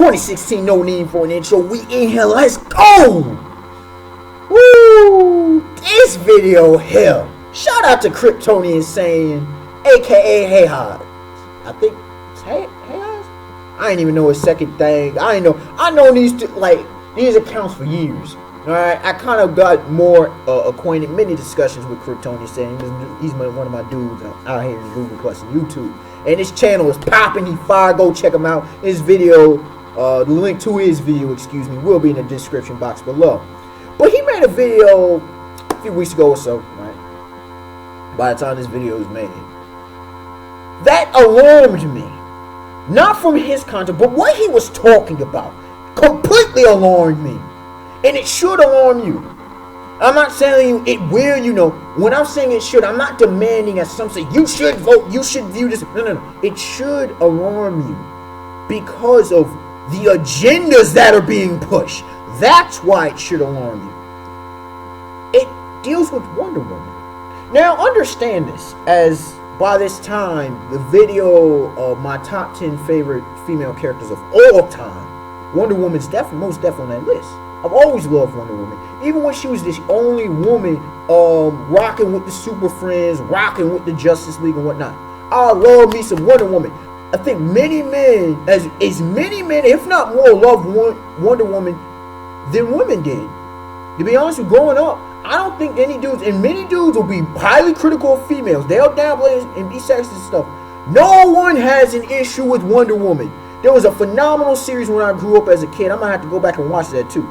2016, no need for an intro. We in here, let's go! Woo! This video here. Shout out to Kryptonian saying, aka Hey Hod. I think it's Hey Hod? I ain't even know his second thing. I know these these accounts for years. Alright, I kind of got more acquainted, many discussions with Kryptonian saying he's one of my dudes out here in Google Plus and YouTube. And his channel is popping, he fire, go check him out. His video, the link to his video, will be in the description box below. But he made a video a few weeks ago or so, right? By the time this video is made. That alarmed me. Not from his content, but what he was talking about. Completely alarmed me. And it should alarm you. I'm not telling you it will, when I'm saying it should, I'm not demanding as some say, you should vote, you should view this. No. It should alarm you because of the agendas that are being pushed. That's why it should alarm you. It deals with Wonder Woman. Now, understand this, as by this time, the video of my top 10 favorite female characters of all time, Wonder Woman's most definitely on that list. I've always loved Wonder Woman. Even when she was the only woman rocking with the Super Friends, rocking with the Justice League and whatnot. I love me some Wonder Woman. I think many men, as many men, if not more, love Wonder Woman than women did. To be honest with you, growing up, I don't think any dudes, and many dudes will be highly critical of females. They'll downplay and be sexist and stuff. No one has an issue with Wonder Woman. There was a phenomenal series when I grew up as a kid. I'm going to have to go back and watch that too.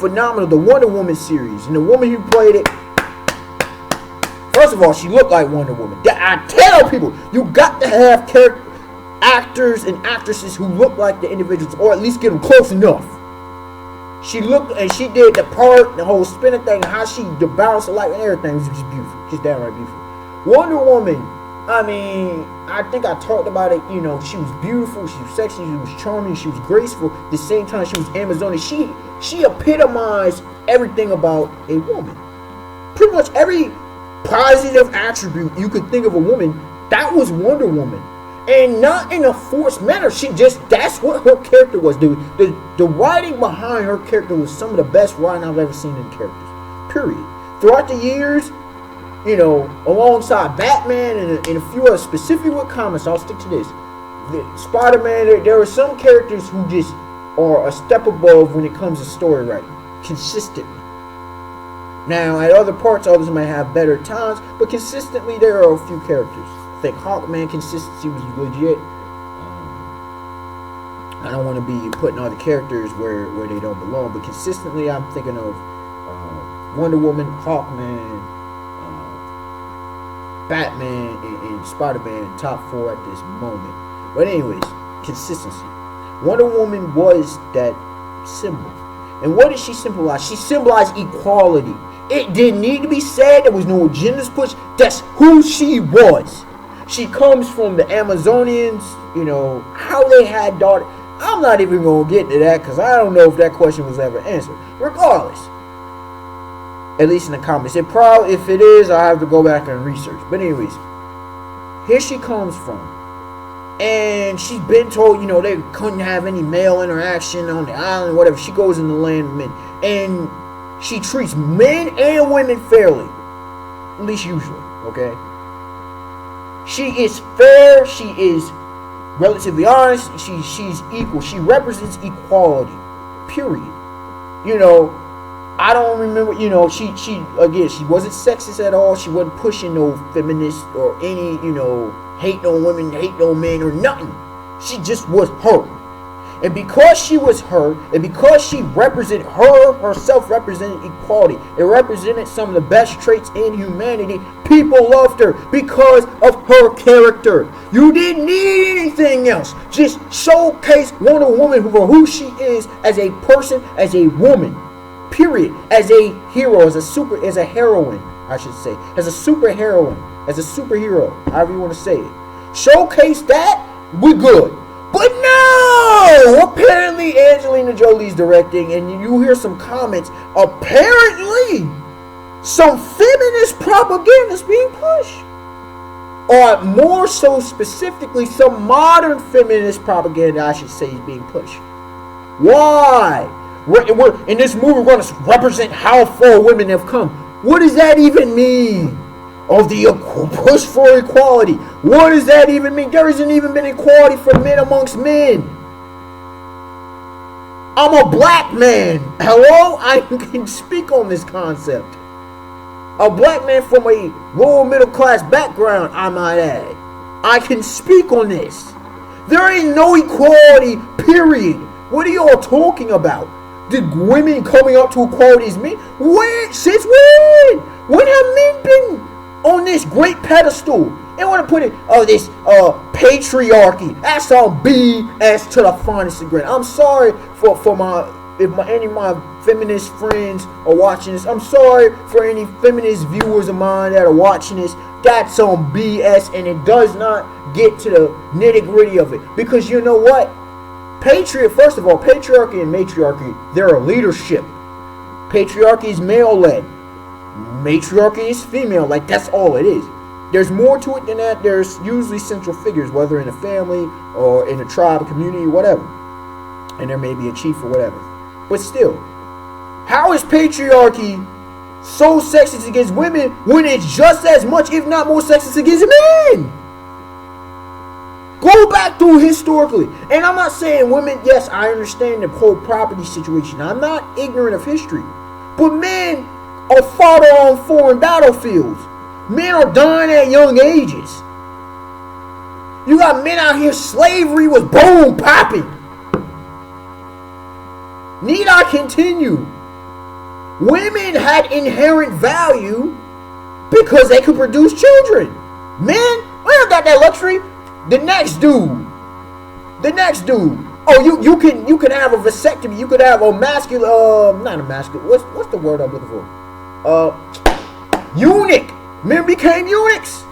Phenomenal, the Wonder Woman series, and the woman who played it, first of all, she looked like Wonder Woman. I tell people, you got to have actors and actresses who look like the individuals, or at least get them close enough. She looked, and she did the part, the whole spinning thing, how she the balance of light and everything was just beautiful, just downright beautiful. Wonder Woman, I mean, I think I talked about it, she was beautiful, she was sexy, she was charming, she was graceful. At the same time, she was Amazonian. She epitomized everything about a woman. Pretty much every positive attribute you could think of a woman, that was Wonder Woman. And not in a forced manner. That's what her character was, dude. The writing behind her character was some of the best writing I've ever seen in characters. Period. Throughout the years, alongside Batman and a few other, specifically with comics, I'll stick to this. Spider-Man, there are some characters who just are a step above when it comes to story writing. Consistently. Now, at other parts, others might have better times, but consistently, there are a few characters. I think Hawkman consistency was legit. I don't want to be putting all the characters where they don't belong, but consistently, I'm thinking of Wonder Woman, Hawkman, Batman, and Spider-Man, top 4 at this moment. But anyways, consistency. Wonder Woman was that symbol. And what did she symbolize? She symbolized equality. It didn't need to be said. There was no agendas pushed. That's who she was. She comes from the Amazonians, how they had daughters. I'm not even going to get into that because I don't know if that question was ever answered. Regardless. At least in the comments. If it is, I'll have to go back and research. But anyways, here she comes from. And she's been told, they couldn't have any male interaction on the island, whatever. She goes in the land of men. And she treats men and women fairly. At least usually, okay? She is fair. She is relatively honest. She's equal. She represents equality. Period. I don't remember, she wasn't sexist at all. She wasn't pushing no feminist or any, hate no women, hate no men or nothing. She just was her. And because she was her, and because she represented herself represented equality, it represented some of the best traits in humanity, people loved her because of her character. You didn't need anything else. Just showcase Wonder Woman for who she is as a person, as a woman. Period. As a hero, as a heroine, I should say. As a super heroine, as a superhero, however you want to say it. Showcase that, we good. But no! Apparently Angelina Jolie's directing, and you hear some comments. Apparently, some feminist propaganda is being pushed. Or more so specifically, some modern feminist propaganda, I should say, is being pushed. Why? In this movie, we're going to represent how far women have come. What does that even mean? Of the push for equality. What does that even mean? There hasn't even been equality for men amongst men. I'm a black man. Hello? I can speak on this concept. A black man from a lower middle class background, I might add. I can speak on this. There ain't no equality, period. What are y'all talking about? Did women coming up to equality as men? When? Since when? When have men been on this great pedestal? They want to put it, this patriarchy. That's on BS to the finest degree. I'm sorry for any of my feminist friends are watching this. I'm sorry for any feminist viewers of mine that are watching this. That's on BS, and it does not get to the nitty gritty of it. Because you know what? First of all, patriarchy and matriarchy, they're a leadership. Patriarchy is male-led. Matriarchy is female. Like, that's all it is. There's more to it than that. There's usually central figures, whether in a family or in a tribe, a community, whatever. And there may be a chief or whatever. But still, how is patriarchy so sexist against women when it's just as much, if not more sexist against men? Go back through historically. And I'm not saying women, yes, I understand the whole property situation. I'm not ignorant of history. But men are fought on foreign battlefields. Men are dying at young ages. You got men out here, slavery was boom popping. Need I continue? Women had inherent value because they could produce children. Men, we don't got that luxury. The next dude. Oh, you can have a vasectomy. You could have a masculine. Not a masculine. What's the word I'm looking for? Eunuch. Men became eunuchs.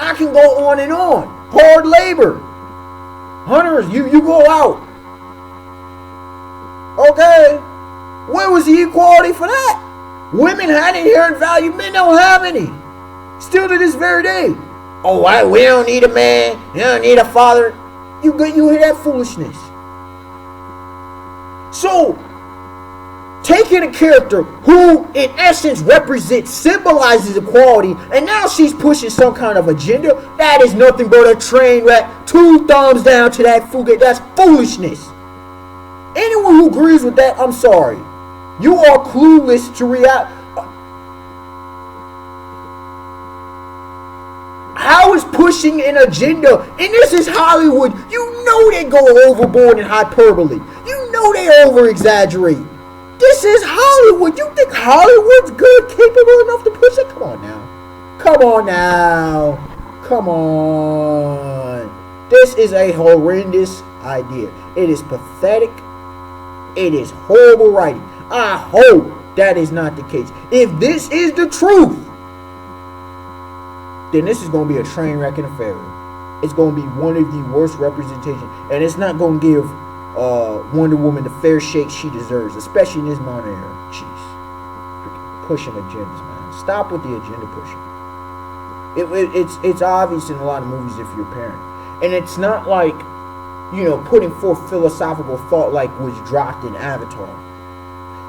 I can go on and on. Hard labor. Hunters, you go out. Okay. Where was the equality for that? Women had inherent value. Men don't have any. Still to this very day. Oh, we don't need a man. You don't need a father. You hear that foolishness. So, taking a character who, in essence, symbolizes equality, and now she's pushing some kind of agenda, that is nothing but a train wreck. 2 thumbs down to that fugate. That's foolishness. Anyone who agrees with that, I'm sorry. You are clueless to reality. How is pushing an agenda, and this is Hollywood, you know they go overboard in hyperbole. You know they over-exaggerate. This is Hollywood. You think Hollywood's good, capable enough to push it? Come on. This is a horrendous idea. It is pathetic. It is horrible writing. I hope that is not the case. If this is the truth, then this is going to be a train wreck and a failure. It's going to be one of the worst representations. And it's not going to give Wonder Woman the fair shake she deserves, especially in this modern era. Jeez. Pushing agendas, man. Stop with the agenda pushing. It's obvious in a lot of movies if you're a parent. And it's not like, putting forth philosophical thought like was dropped in Avatar.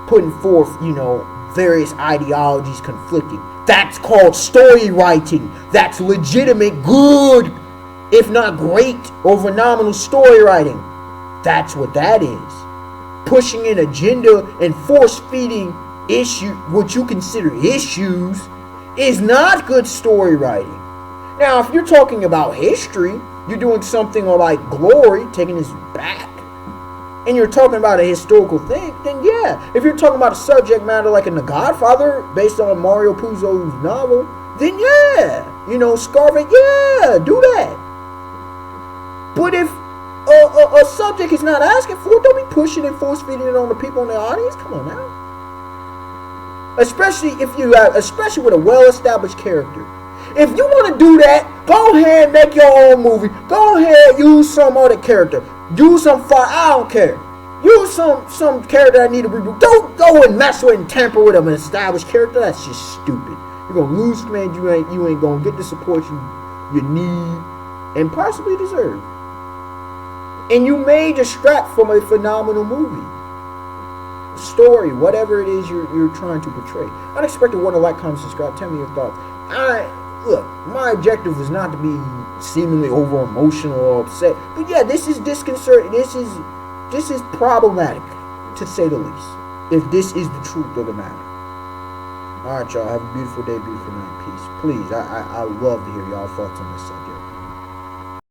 Putting forth, various ideologies conflicting. That's called story writing. That's legitimate, good, if not great or phenomenal story writing. That's what that is. Pushing an agenda and force feeding what you consider issues is not good story writing. Now, if you're talking about history, you're doing something like Glory, taking us back, and you're talking about a historical thing, then yeah. If you're talking about a subject matter like in The Godfather, based on Mario Puzo's novel, then yeah. Scarface, yeah, do that. But if a subject is not asking for it, don't be pushing and force feeding it on the people in the audience. Come on now. Especially with a well-established character. If you want to do that, go ahead and make your own movie. Go ahead, use some other character. Use some I don't care. Use some character that need to reboot. Don't go and mess with and tamper with an established character. That's just stupid. You're gonna lose fans. You ain't gonna get the support you need and possibly deserve. And you may distract from a phenomenal movie, story, whatever it is you're trying to portray. Unexpected one to like, comment, subscribe. Tell me your thoughts. Look, my objective was not to be seemingly over emotional or upset, but yeah, this is disconcerting. This is problematic, to say the least. If this is the truth of the matter. All right, y'all. Have a beautiful day, beautiful night. Peace. Please, I love to hear y'all thoughts on this subject.